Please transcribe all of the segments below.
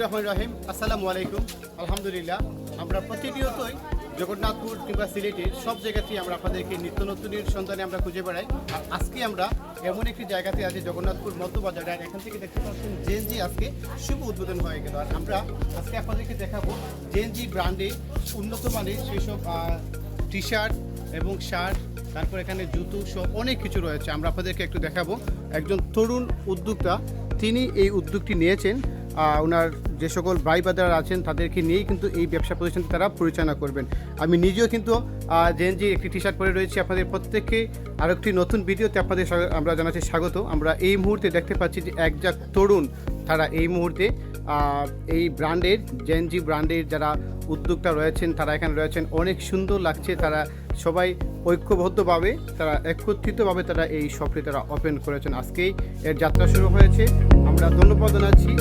রহমানির রহিম। আসসালামু আলাইকুম। আলহামদুলিল্লাহ, আমরা প্রতিনিয়তই জগন্নাথপুর কিংবা সিলেটের সব জায়গাতেই আমরা আপনাদেরকে নিত্য নতুনের সন্ধানে আমরা খুঁজে বেড়াই। আর আজকে আমরা এমন একটি জায়গাতে আছি, জগন্নাথপুর মধ্যবাজার। আর এখান থেকে দেখতে পাচ্ছেন জেএনজি আজকে শুভ উদ্বোধন হয়ে গেল। আর আমরা আজকে আপনাদেরকে দেখাবো জেএনজি ব্র্যান্ডে উন্নত মানের সেসব টি শার্ট এবং শার্ট, তারপর এখানে জুতো সব অনেক কিছু রয়েছে। আমরা আপনাদেরকে একটু দেখাবো। একজন তরুণ উদ্যোক্তা, তিনি এই উদ্যোগটি নিয়েছেন। ওনার যে সকল ভাই ব্রাদার আছেন তাদেরকে নিয়েই কিন্তু এই ব্যবসা প্রতিষ্ঠানটি তারা পরিচালনা করবেন। আমি নিজেও কিন্তু জেএনজি একটি টি শার্ট পরে রয়েছি। আপনাদের প্রত্যেককে আরও একটি নতুন ভিডিওতে আপনাদের আমরা জানাচ্ছি স্বাগত। আমরা এই মুহূর্তে দেখতে পাচ্ছি যে একজন তরুণ, তারা এই মুহূর্তে এই ব্র্যান্ডের জেএনজি ব্র্যান্ডের যারা উদ্যোক্তা রয়েছেন তারা এখানে রয়েছেন। অনেক সুন্দর লাগছে। তারা সবাই ঐক্যবদ্ধভাবে, তারা একত্রিতভাবে তারা এই শপটি তারা ওপেন করেছেন। আজকেই এর যাত্রা শুরু হয়েছে। আমরা ধন্যবাদ জানাচ্ছি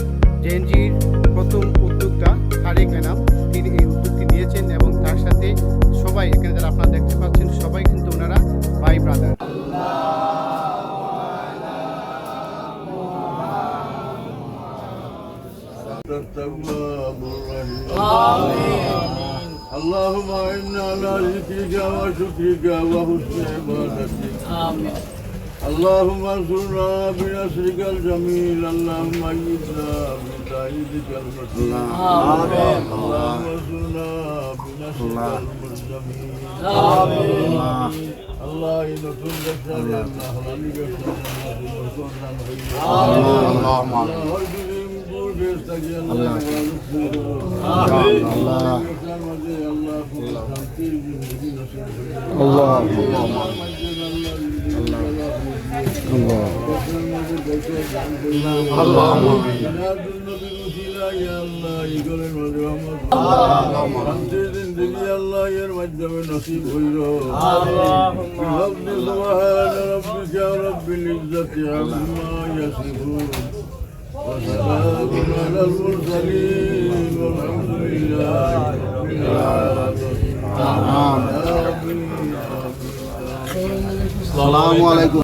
জেএনজির প্রথম উদ্যোক্তা তারেক এনাম, তিনি এই উদ্যোগটি নিয়েছেন এবং তার সাথে সবাই এখানে যারা আপনারা দেখতে পাচ্ছেন সবাই কিন্তু ওনারা ভাই ব্রাদার। اللهم إنا على ذكرك وشكرك وحسن عبادتك. آمين. اللهم انصرنا بنصرك الجميل. اللهم أيدنا بتأييدك المتين. آمين. اللهم انصرنا بنصرك الجميل. آمين. الله ينصر لنا نحن اللهم وسلام على المرسلين والحمد لله رب العالمين. السلام عليكم.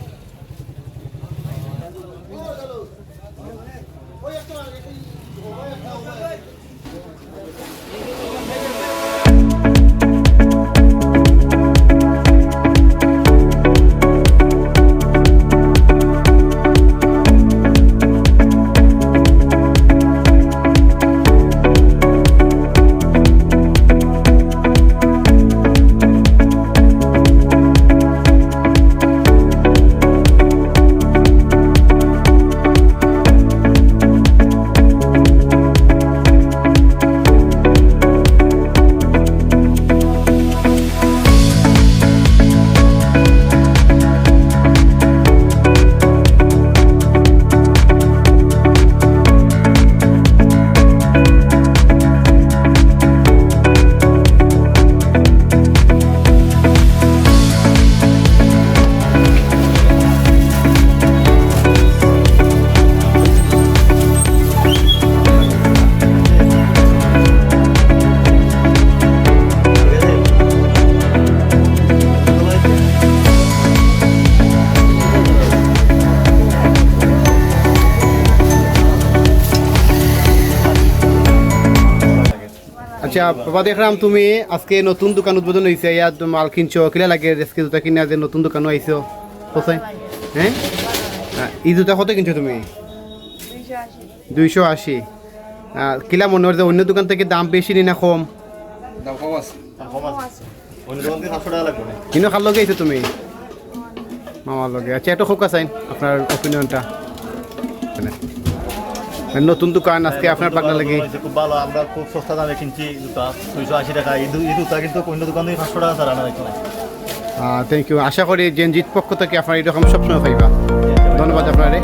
আচ্ছা বাবা, দেখলাম তুমি আজকে নতুন দোকান উদ্বোধন হয়েছে। ইয়ার মাল কিনছো, কিলা লাগে আজকে জুতা কিনে যে নতুন দোকানও আইছো কোথায়? হ্যাঁ, এই জুতা কত কিনছো তুমি? 280। কিলা মনে হয় যে অন্য দোকান থেকে দাম বেশি নি না কম? দাম কম আছে। কিনো খার লগে আইছো তুমি? মামার লগে। আচ্ছা, এটা হোক চাইন আপনার অপিনিয়নটা। নতুন দোকান আজকে আপনার পাকনা লাগে খুব ভালো। আমরা খুব সস্তা দামে কিনছি জুতা, 280 টাকা। এই জুতা কিন্তু অন্য দোকান থেকে 500 টাকা ছাড়া না। Thank you. আশা করি জেএনজির পক্ষ থেকে আপনার এরকম সবসময় পাইবা। ধন্যবাদ আপনারে।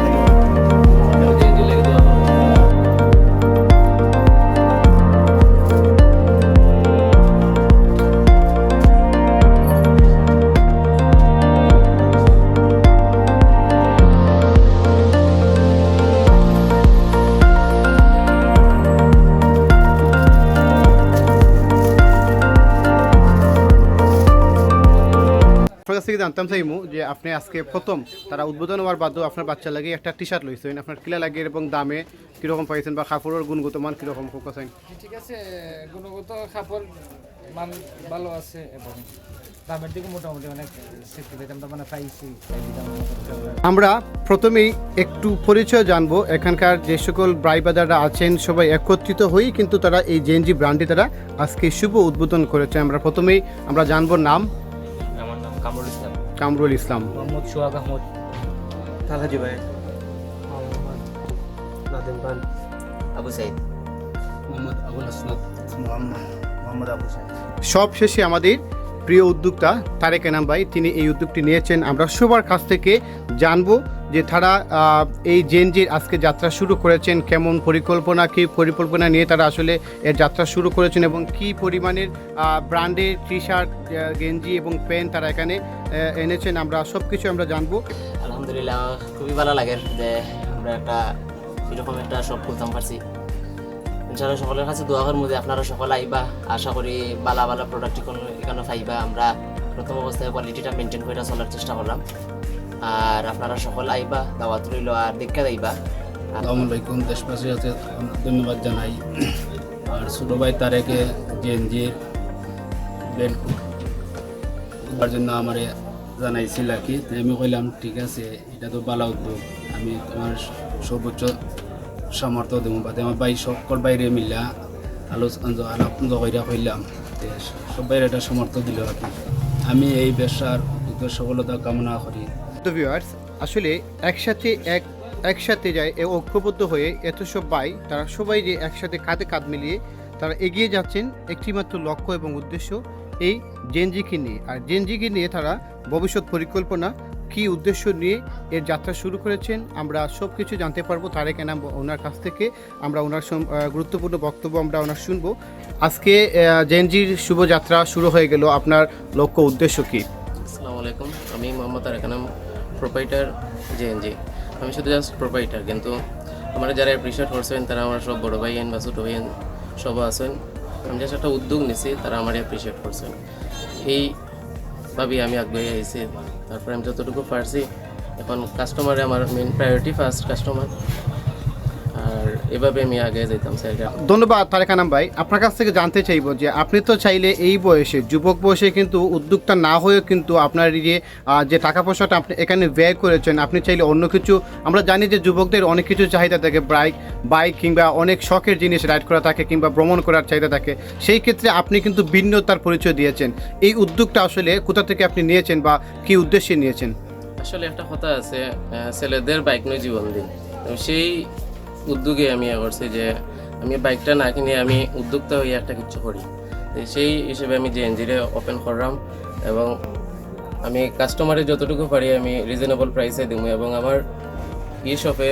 থেকে জানতাম চাইমু যে আপনি আজকে প্রথম তারা উদ্বোধন হওয়ার বাদেও আপনার বাচ্চা লাগে একটা টি শার্ট লইছেন, আপনার কিলা লাগে এবং দামে কীরকম পাইছেন বা কাপড়ের গুণগত মান কীরকম ফোকাসেন? ঠিক আছে, গুণগত কাপড় মান ভালো আছে এবং দামের দিকে মোটামুটি অনেক সেফটি আমরা মানে পাইছি। আমরা প্রথমেই একটু পরিচয় জানবো এখানকার যে সকল ব্রাইবাদাররা আছেন সবাই একত্রিত হয়েই কিন্তু তারা এই জেএনজি ব্র্যান্ডে তারা আজকে শুভ উদ্বোধন করেছে। আমরা প্রথমেই আমরা জানবো নাম। আমার নাম কামরুল ইসলাম। কামরুল ইসলাম। মোহাম্মদ সোহাগ আহমদ। তালহাজি ভাই। নাদিম খান। আবু সাইদ। মোহাম্মদ আবুল হাসনাত। মোহাম্মদ আবু সাইদ। সব শেষে আমাদের প্রিয় উদ্যোক্তা তারেক এনাম ভাই, তিনি এই উদ্যোগটি নিয়েছেন। আমরা সবার কাছ থেকে জানবো যে তারা এই জেএনজির আজকে যাত্রা শুরু করেছেন, কেমন পরিকল্পনা, কী পরিকল্পনা নিয়ে তারা আসলে এর যাত্রা শুরু করেছেন এবং কী পরিমাণের ব্র্যান্ডের টি শার্ট, গেঞ্জি এবং প্যান্ট তারা এখানে এনেছেন। আমরা সব কিছু আমরা জানবো। আলহামদুলিল্লাহ খুবই ভালো লাগে যে আমরা এরকম একটা শপ খুলতাম পারছি। ইনশাআল্লাহ সকলের কাছে দোয়া করবো যে আপনারা সকলে আইবা, আশা করি ভালো ভালো প্রোডাক্ট এখানে পাইবা। আমরা প্রথম অবস্থায় কোয়ালিটিটা মেনটেন করে চলার চেষ্টা করলাম, আর আপনারা সকল আইবা, দাওয়াত রইল আর দেখা যাইবা। আসসালামু আলাইকুম, দেশবাসী আছে ধন্যবাদ জানাই। আর ছোটো ভাই তারেকে জেএনজির বেল্ট করার জন্য আমার জানাইছিল আর কি। আমি কইলাম ঠিক আছে, এটা তো ভালো উদ্যোগ, আমি তোমার সর্বোচ্চ সামর্থ্য দেবো। বাদে আমার ভাই সকল বাইরে মিলা আলাপ কইরা কইলাম, সব বাইরে একটা সামর্থ্য দিল আর কি। আমি এই ব্যবসার সফলতা কামনা করি। তো ভিউয়ার্স, আসলে একসাথে যায় ঐক্যবদ্ধ হয়ে এত সব ভাই তারা সবাই যে একসাথে কাঁধে কাঁধ মিলিয়ে তারা এগিয়ে যাচ্ছেন একটিমাত্র লক্ষ্য এবং উদ্দেশ্য এই জেএনজিকে নিয়ে। আর জেএনজিকে নিয়ে তারা ভবিষ্যৎ পরিকল্পনা কী উদ্দেশ্য নিয়ে এর যাত্রা শুরু করেছেন আমরা সব কিছু জানতে পারবো তারেক এনাম ওনার কাছ থেকে। আমরা ওনার গুরুত্বপূর্ণ বক্তব্য আমরা ওনার শুনবো। আজকে জেএনজির শুভযাত্রা শুরু হয়ে গেল, আপনার লক্ষ্য উদ্দেশ্য কী? আসসালামু আলাইকুম, আমি মোহাম্মদ তারেক এনাম, প্রোপাইটার জেএনজি। আমি শুধু জাস্ট প্রোপাইটার, কিন্তু আমার যারা অ্যাপ্রিসিয়েট করছেন তারা আমার সব বড় ভাইয়েন বা ছোটো ভাইয়েন সব আছেন। আমি জাস্ট একটা উদ্যোগ নিছি, তারা আমার অ্যাপ্রিসিয়েট করছেন। এইভাবেই আমি আগ্রহী আইছি। তারপরে আমি যতটুকু পারছি, এখন কাস্টমারে আমার মেন প্রায়োরিটি, ফার্স্ট কাস্টমার, আর এভাবে আমি আগে যেতাম স্যার। ধন্যবাদ তারেক এনাম ভাই। আপনার কাছ থেকে জানতে চাইবো যে আপনি তো চাইলে এই বয়সে, যুবক বয়সে কিন্তু উদ্যোক্তা না হয়েও কিন্তু আপনার এই যে টাকা পয়সাটা আপনি এখানে ব্যয় করেছেন, আপনি চাইলে অন্য কিছু, আমরা জানি যে যুবকদের অনেক কিছু চাহিদা থাকে, বাইক কিংবা অনেক শখের জিনিস রাইড করা থাকে কিংবা ভ্রমণ করার চাহিদা থাকে, সেই ক্ষেত্রে আপনি কিন্তু ভিন্নতার পরিচয় দিয়েছেন। এই উদ্যোগটা আসলে কোথা থেকে আপনি নিয়েছেন বা কী উদ্দেশ্যে নিয়েছেন? আসলে একটা কথা আছে, ছেলেদের বাইক নয় জীবন দিন। সেই উদ্যোগে আমি করছি যে আমি বাইকটা না কিনে আমি উদ্যোক্তা হয়ে একটা কিছু করি। সেই হিসেবে আমি জেএনজিরে ওপেন করলাম এবং আমি কাস্টমারে যতটুকু পারি আমি রিজনেবল প্রাইসে দিব। এবং আমার এই শপে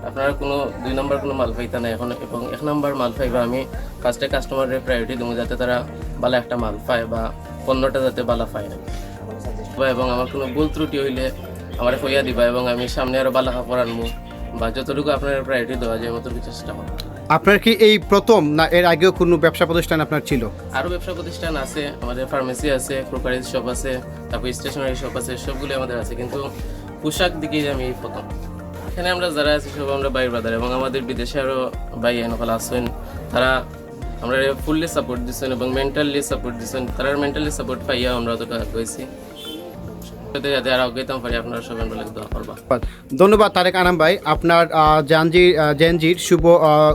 আপনারা কোনো 2 নম্বর কোনো মাল পাইতা না এখন, এবং 1 নম্বর মাল পাইবা। আমি ফার্স্টে কাস্টমারের প্রায়োরিটি দেবো যাতে তারা ভালো একটা মাল পায় বা পণ্যটা যাতে ভালো পায় না। এবং আমার কোনো ভুল ত্রুটি হইলে আমার কইয়া দিবা, এবং আমি সামনে আরও ভালো কাপড় আনবো বা যতটুকু আপনার প্রায়োরিটি দেওয়া যায় মতো চেষ্টা করবো। আপনার কি এই প্রথম না এর আগেও কোনো ব্যবসা প্রতিষ্ঠান আপনার ছিল? আরও ব্যবসা প্রতিষ্ঠান আছে, আমাদের ফার্মেসি আছে, ক্রোকারি শপ আছে, তারপর স্টেশনারি শপ আছে, সবগুলো আমাদের আছে, কিন্তু পোশাক দিকেই আমি এই প্রথম। এখানে আমরা যারা আছি সব আমরা ভাই ব্রাদার, এবং আমাদের বিদেশে আরও ভাই এনকল আসছেন, তারা আমরা ফুললি সাপোর্ট দিচ্ছেন এবং মেন্টালি সাপোর্ট দিচ্ছেন। তারা মেন্টালি সাপোর্ট পাইয়া আমরা অতটা হয়েছি, যাতে আর আগাইতাম পারি। আপনারা সবাই বলে দোয়া করবা। ধন্যবাদ তারেক এনাম ভাই। আপনার জেএনজির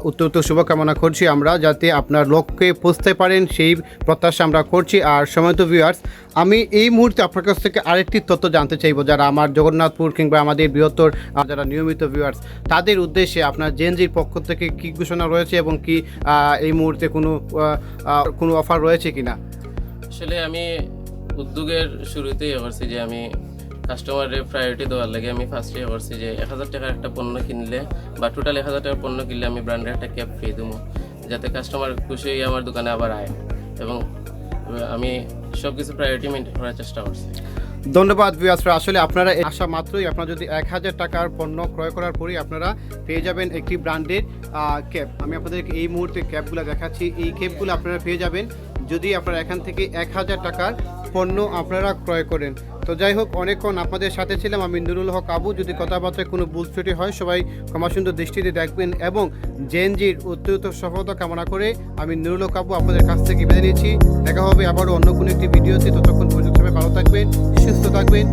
উত্তর শুভকামনা করছি আমরা, যাতে আপনার লক্ষ্যে পৌঁছতে পারেন সেই প্রত্যাশা আমরা করছি। আর সময়ত ভিউয়ার্স, আমি এই মুহূর্তে আপনার কাছ থেকে আরেকটি তথ্য জানতে চাইবো, যারা আমার জগন্নাথপুর কিংবা আমাদের বৃহত্তর যারা নিয়মিত ভিউয়ার্স, তাদের উদ্দেশ্যে আপনার জেএনজির পক্ষ থেকে কী ঘোষণা রয়েছে এবং কি এই মুহূর্তে কোনো অফার রয়েছে কিনা? আসলে আমি উদ্যোগের শুরুতেই করছি যে আমি কাস্টমারের প্রায়োরিটি দেওয়ার লাগে আমি ফার্স্টে করছি যে 1000 টাকার একটা পণ্য কিনলে বা টোটাল 1000 টাকার পণ্য কিনলে আমি ব্র্যান্ডের একটা ক্যাপ ফ্রি দেবো, যাতে কাস্টমার খুশি হয়ে আমার দোকানে আবার আয়। এবং আমি সব কিছু প্রায়োরিটি মেনটেন করার চেষ্টা করছি। ধন্যবাদ ভিউয়ার্সরা। আসলে আপনারা আসা মাত্রই আপনারা যদি 1000 টাকার পণ্য ক্রয় করার পরেই আপনারা পেয়ে যাবেন একটি ব্র্যান্ডের ক্যাপ। আমি আপনাদেরকে এই মুহূর্তে ক্যাপগুলো দেখাচ্ছি। এই ক্যাপগুলো আপনারা পেয়ে যাবেন যদি আপনারা এখান থেকে 1000 টাকার পণ্য আপনারা ক্রয় করেন। তো যাই হোক, অনেকক্ষণ আপনাদের সাথে ছিলাম আমি নুরুল হক আবু। যদি কথাবার্তায় কোনো ভুল ত্রুটি হয় সবাই ক্ষমা সুন্দর দৃষ্টিতে দেখবেন এবং জেএনজির উত্তরোত্তর সফলতা কামনা করে আমি নুরুল হক আবু আপনাদের কাছ থেকে বিদায় নিচ্ছি। দেখা হবে আবারও অন্য কোনো একটি ভিডিওতে। ততক্ষণ পর্যন্ত সবাই ভালো থাকবেন, সুস্থ থাকবেন।